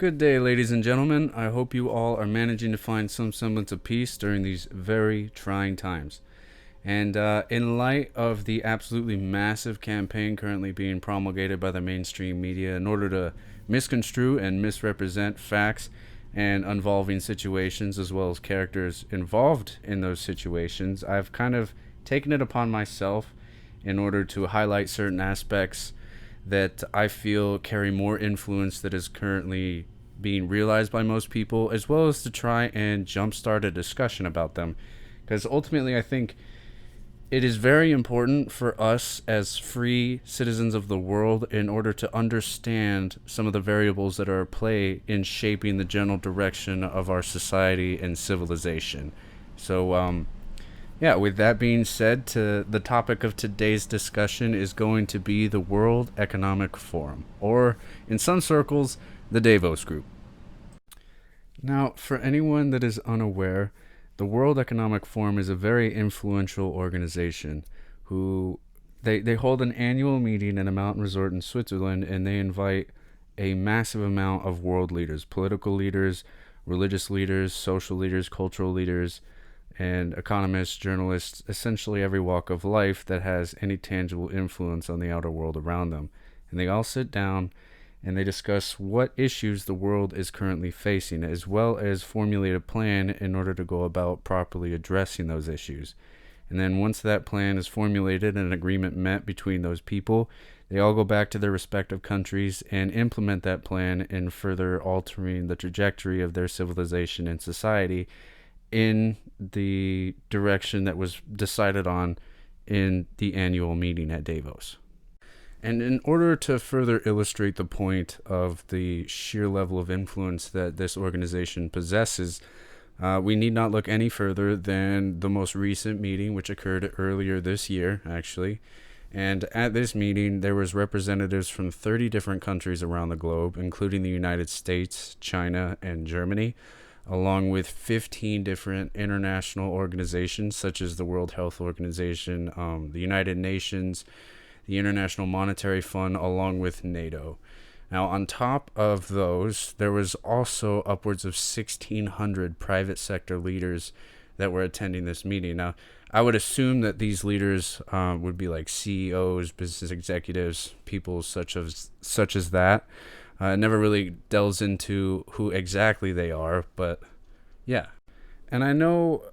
Good day, ladies and gentlemen. I hope you all are managing to find some semblance of peace during these very trying times. And in light of the absolutely massive campaign currently being promulgated by the mainstream media in order to misconstrue and misrepresent facts and involving situations as well as characters involved in those situations, I've kind of taken it upon myself in order to highlight certain aspects that I feel carry more influence that is currently being realized by most people, as well as to try and jumpstart a discussion about them. Because ultimately, I think it is very important for us as free citizens of the world in order to understand some of the variables that are at play in shaping the general direction of our society and civilization. So, yeah, with that being said, the topic of today's discussion is going to be the World Economic Forum, or in some circles, the Davos Group. Now, for anyone that is unaware, the World Economic Forum is a very influential organization who they hold an annual meeting at a mountain resort in Switzerland, and they invite a massive amount of world leaders, political leaders, religious leaders, social leaders, cultural leaders, and economists, journalists, essentially every walk of life that has any tangible influence on the outer world around them. And they all sit down and they discuss what issues the world is currently facing, as well as formulate a plan in order to go about properly addressing those issues. And then once that plan is formulated and an agreement met between those people, they all go back to their respective countries and implement that plan in further altering the trajectory of their civilization and society in the direction that was decided on in the annual meeting at Davos. And in order to further illustrate the point of the sheer level of influence that this organization possesses, we need not look any further than the most recent meeting, which occurred earlier this year, actually. And at this meeting, there was representatives from 30 different countries around the globe, including the United States, China, and Germany, along with 15 different international organizations, such as the World Health Organization, the United Nations, the International Monetary Fund, along with NATO. Now, on top of those, there was also upwards of 1,600 private sector leaders that were attending this meeting. Now, I would assume that these leaders would be like CEOs, business executives, people such as that. It never really delves into who exactly they are, but yeah. And I know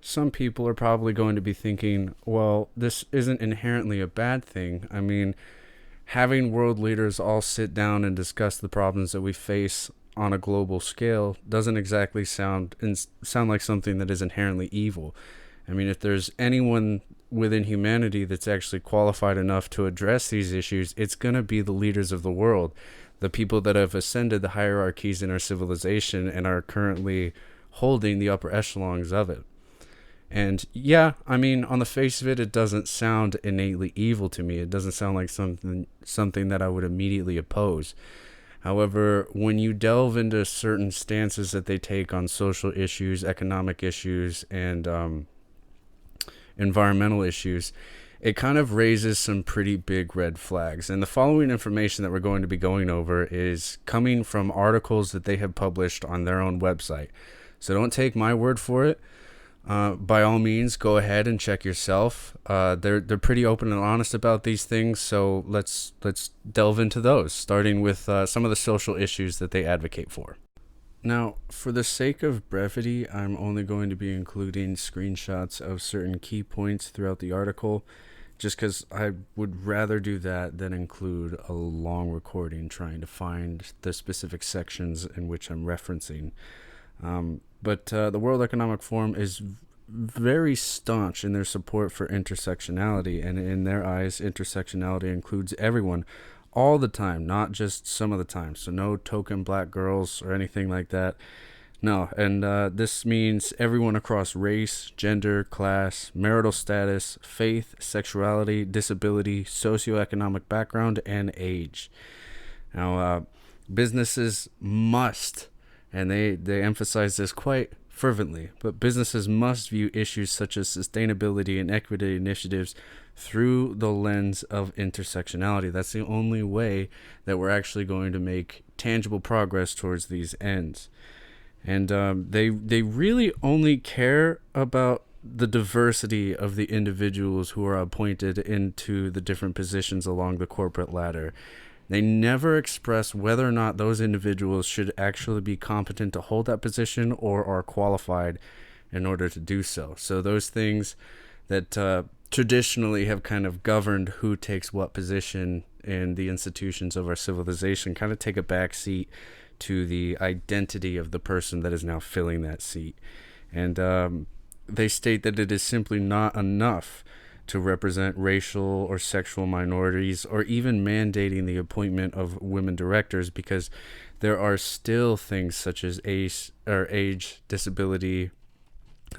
some people are probably going to be thinking, well, this isn't inherently a bad thing. I mean, having world leaders all sit down and discuss the problems that we face on a global scale doesn't exactly sound like something that is inherently evil. I mean, if there's anyone within humanity that's actually qualified enough to address these issues, it's going to be the leaders of the world, the people that have ascended the hierarchies in our civilization and are currently holding the upper echelons of it. And yeah, I mean, on the face of it, it doesn't sound innately evil to me. It doesn't sound like something that I would immediately oppose. However, when you delve into certain stances that they take on social issues, economic issues, and environmental issues, it kind of raises some pretty big red flags. And the following information that we're going to be going over is coming from articles that they have published on their own website. So don't take my word for it. By all means, go ahead and check yourself. They're pretty open and honest about these things, so let's delve into those, starting with some of the social issues that they advocate for. Now, for the sake of brevity, I'm only going to be including screenshots of certain key points throughout the article, just because I would rather do that than include a long recording trying to find the specific sections in which I'm referencing. But the World Economic Forum is very staunch in their support for intersectionality, and in their eyes, intersectionality includes everyone all the time, not just some of the time. So no token black girls or anything like that. No, and this means everyone across race, gender, class, marital status, faith, sexuality, disability, socioeconomic background, and age. Now, businesses must, and they emphasize this quite fervently, but businesses must view issues such as sustainability and equity initiatives through the lens of intersectionality. That's the only way that we're actually going to make tangible progress towards these ends. And they really only care about the diversity of the individuals who are appointed into the different positions along the corporate ladder. They never express whether or not those individuals should actually be competent to hold that position or are qualified in order to do so. So those things that traditionally have kind of governed who takes what position in the institutions of our civilization kind of take a back seat to the identity of the person that is now filling that seat. And they state that it is simply not enough to represent racial or sexual minorities or even mandating the appointment of women directors, because there are still things such as age, disability,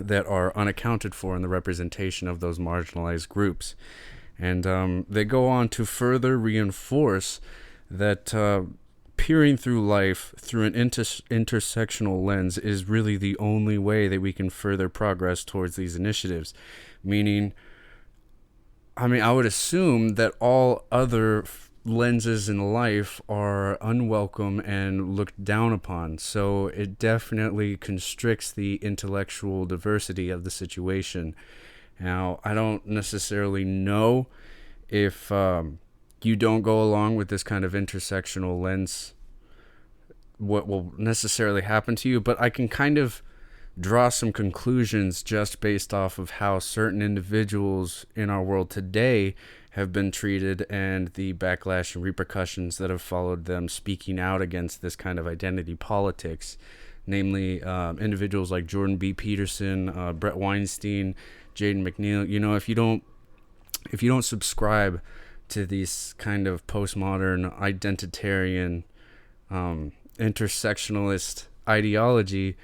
that are unaccounted for in the representation of those marginalized groups. And they go on to further reinforce that peering through life through an intersectional lens is really the only way that we can further progress towards these initiatives. Meaning, I would assume that all other lenses in life are unwelcome and looked down upon. So it definitely constricts the intellectual diversity of the situation. Now, I don't necessarily know if you don't go along with this kind of intersectional lens, what will necessarily happen to you, but I can kind of draw some conclusions just based off of how certain individuals in our world today have been treated and the backlash and repercussions that have followed them speaking out against this kind of identity politics, namely individuals like Jordan B. Peterson, Brett Weinstein, Jaden McNeil. You know, if you don't subscribe to these kind of postmodern identitarian intersectionalist ideology,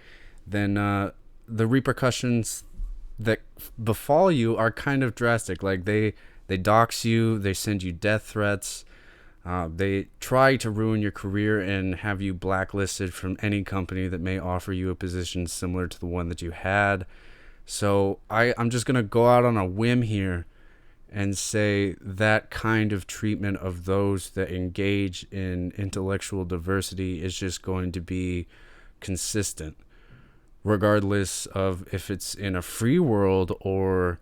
then the repercussions that befall you are kind of drastic. Like they dox you, they send you death threats, they try to ruin your career and have you blacklisted from any company that may offer you a position similar to the one that you had. So I'm just going to go out on a whim here and say that kind of treatment of those that engage in intellectual diversity is just going to be consistent, regardless of if it's in a free world or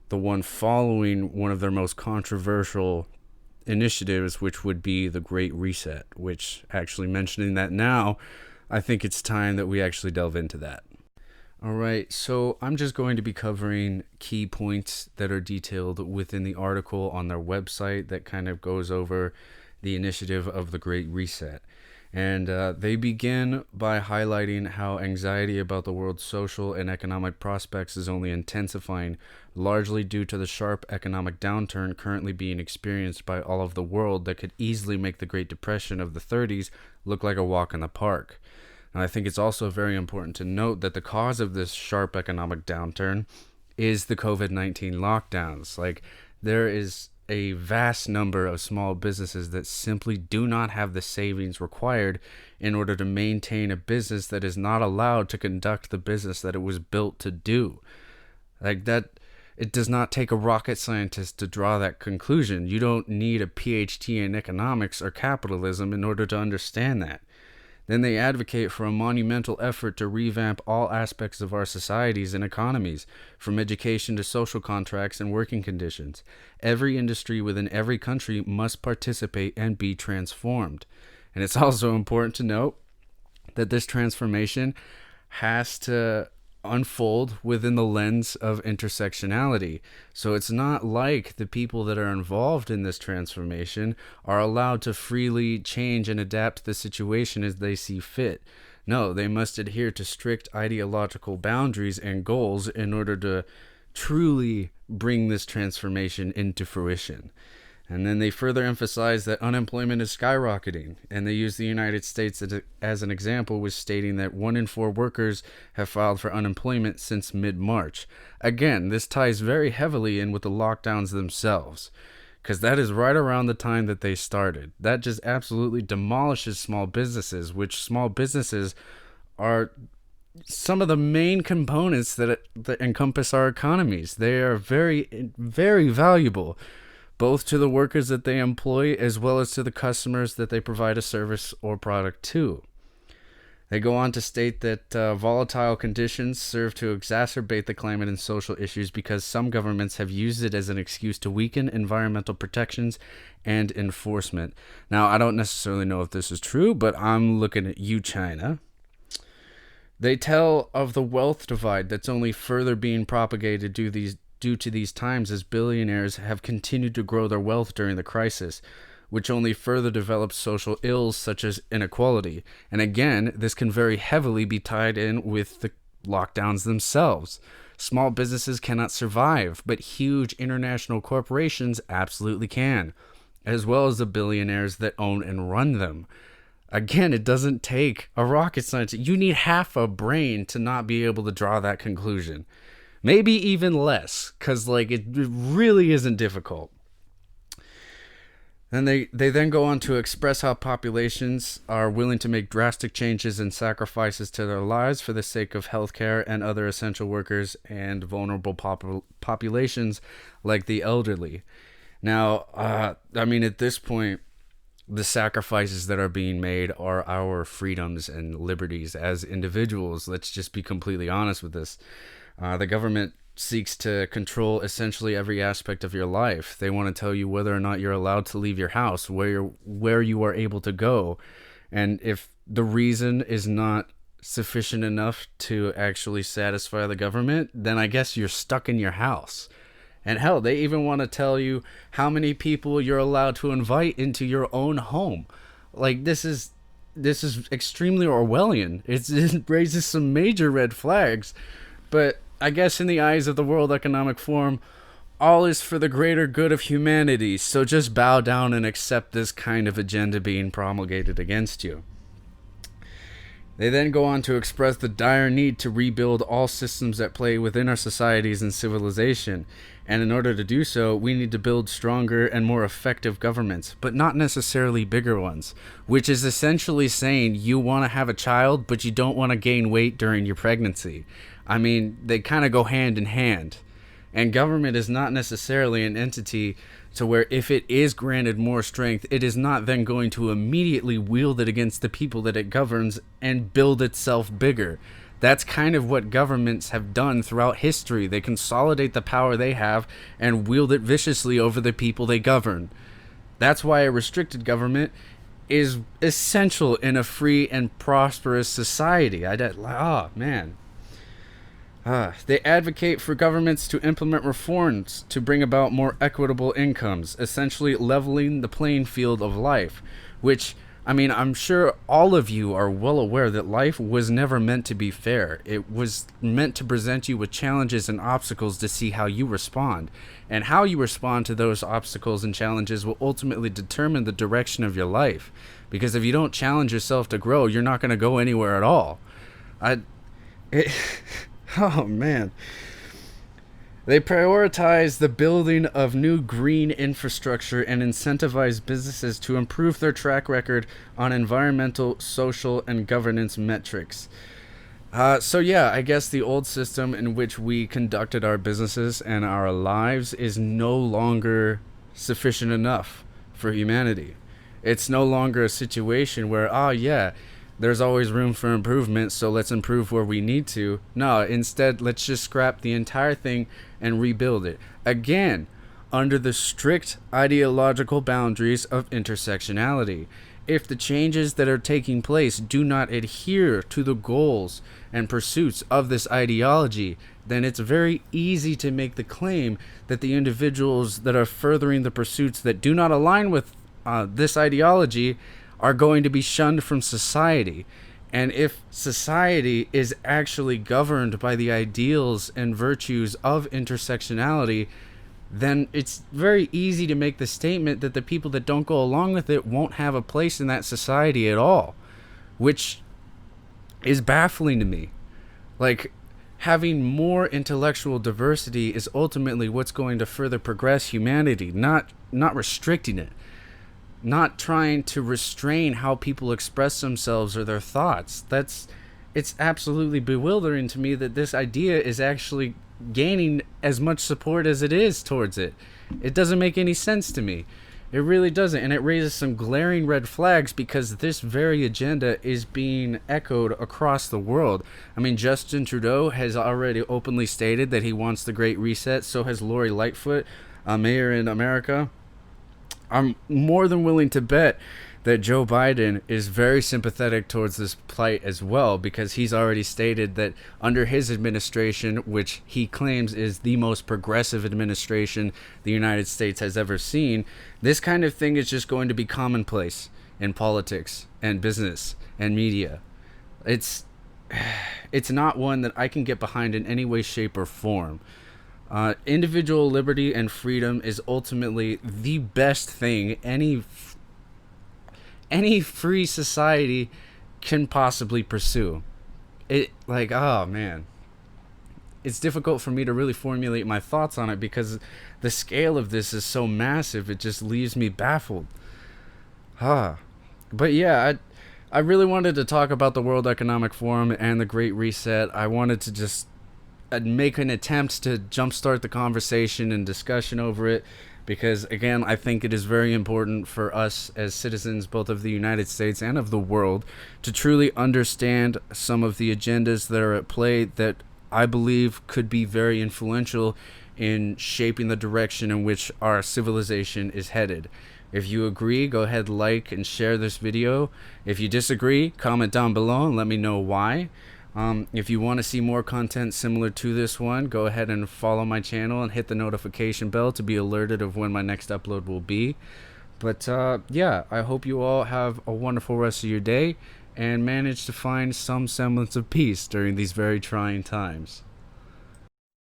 the one following one of their most controversial initiatives, which would be the Great Reset, which, actually mentioning that now, I think it's time that we actually delve into that. All right, so I'm just going to be covering key points that are detailed within the article on their website that kind of goes over the initiative of the Great Reset. And they begin by highlighting how anxiety about the world's social and economic prospects is only intensifying, largely due to the sharp economic downturn currently being experienced by all of the world that could easily make the Great Depression of the 30s look like a walk in the park. And I think it's also very important to note that the cause of this sharp economic downturn is the COVID-19 lockdowns. Like, there is a vast number of small businesses that simply do not have the savings required in order to maintain a business that is not allowed to conduct the business that it was built to do. Like that, it does not take a rocket scientist to draw that conclusion. You don't need a PhD in economics or capitalism in order to understand that. Then they advocate for a monumental effort to revamp all aspects of our societies and economies, from education to social contracts and working conditions. Every industry within every country must participate and be transformed. And it's also important to note that this transformation has to unfold within the lens of intersectionality. So it's not like the people that are involved in this transformation are allowed to freely change and adapt the situation as they see fit. No, they must adhere to strict ideological boundaries and goals in order to truly bring this transformation into fruition. And then they further emphasize that unemployment is skyrocketing, and they use the United States as an example, with stating that 1 in 4 workers have filed for unemployment since mid-March. Again, this ties very heavily in with the lockdowns themselves, because that is right around the time that they started. That just absolutely demolishes small businesses, which small businesses are some of the main components that encompass our economies. They are very, very valuable, both to the workers that they employ as well as to the customers that they provide a service or product to. They go on to state that volatile conditions serve to exacerbate the climate and social issues because some governments have used it as an excuse to weaken environmental protections and enforcement. Now, I don't necessarily know if this is true, but I'm looking at you, China. They tell of the wealth divide that's only further being propagated due to these times as billionaires have continued to grow their wealth during the crisis, which only further develops social ills such as inequality. And again, this can very heavily be tied in with the lockdowns themselves. Small businesses cannot survive, but huge international corporations absolutely can, as well as the billionaires that own and run them. Again, it doesn't take a rocket scientist. You need half a brain to not be able to draw that conclusion. Maybe even less, because it really isn't difficult. And they then go on to express how populations are willing to make drastic changes and sacrifices to their lives for the sake of healthcare and other essential workers and vulnerable populations like the elderly. Now, at this point, the sacrifices that are being made are our freedoms and liberties as individuals. Let's just be completely honest with this. The government seeks to control essentially every aspect of your life. They want to tell you whether or not you're allowed to leave your house, where you are able to go. And if the reason is not sufficient enough to actually satisfy the government, then I guess you're stuck in your house. And hell, they even want to tell you how many people you're allowed to invite into your own home. This is extremely Orwellian. It raises some major red flags. But I guess in the eyes of the World Economic Forum, all is for the greater good of humanity. So just bow down and accept this kind of agenda being promulgated against you. They then go on to express the dire need to rebuild all systems at play within our societies and civilization. And in order to do so, we need to build stronger and more effective governments, but not necessarily bigger ones, which is essentially saying you want to have a child, but you don't want to gain weight during your pregnancy. I mean, they kind of go hand in hand. And government is not necessarily an entity to where if it is granted more strength, it is not then going to immediately wield it against the people that it governs and build itself bigger. That's kind of what governments have done throughout history. They consolidate the power they have and wield it viciously over the people they govern. That's why a restricted government is essential in a free and prosperous society. They advocate for governments to implement reforms to bring about more equitable incomes, essentially leveling the playing field of life, which, I'm sure all of you are well aware that life was never meant to be fair. It was meant to present you with challenges and obstacles to see how you respond. And how you respond to those obstacles and challenges will ultimately determine the direction of your life. Because if you don't challenge yourself to grow, you're not going to go anywhere at all. Oh, man. They prioritize the building of new green infrastructure and incentivize businesses to improve their track record on environmental, social, and governance metrics. I guess the old system in which we conducted our businesses and our lives is no longer sufficient enough for humanity. It's no longer a situation where, there's always room for improvement, so let's improve where we need to. No, instead, let's just scrap the entire thing and rebuild it. Again, under the strict ideological boundaries of intersectionality. If the changes that are taking place do not adhere to the goals and pursuits of this ideology, then it's very easy to make the claim that the individuals that are furthering the pursuits that do not align with this ideology are going to be shunned from society. And if society is actually governed by the ideals and virtues of intersectionality, then it's very easy to make the statement that the people that don't go along with it won't have a place in that society at all, which is baffling to me. Having more intellectual diversity is ultimately what's going to further progress humanity, not restricting it. Not trying to restrain how people express themselves or their thoughts. it's absolutely bewildering to me that this idea is actually gaining as much support as it is towards it. It doesn't make any sense to me. It really doesn't. And it raises some glaring red flags because this very agenda is being echoed across the world. I mean, Justin Trudeau has already openly stated that he wants the Great Reset. So has Lori Lightfoot, a mayor in America. I'm more than willing to bet that Joe Biden is very sympathetic towards this plight as well, because he's already stated that under his administration, which he claims is the most progressive administration the United States has ever seen, this kind of thing is just going to be commonplace in politics and business and media. It's it's not one that I can get behind in any way, shape, or form. Individual liberty and freedom is ultimately the best thing any free society can possibly pursue. It like, oh man, it's difficult for me to really formulate my thoughts on it because the scale of this is so massive. It just leaves me baffled. Ah, but yeah, I really wanted to talk about the World Economic Forum and the Great Reset. I wanted to just make an attempt to jumpstart the conversation and discussion over it because, again, I think it is very important for us as citizens, both of the United States and of the world, to truly understand some of the agendas that are at play that I believe could be very influential in shaping the direction in which our civilization is headed. If you agree, go ahead, like and share this video. If you disagree, comment down below and let me know why. If you want to see more content similar to this one, go ahead and follow my channel and hit the notification bell to be alerted of when my next upload will be. But yeah, I hope you all have a wonderful rest of your day and manage to find some semblance of peace during these very trying times.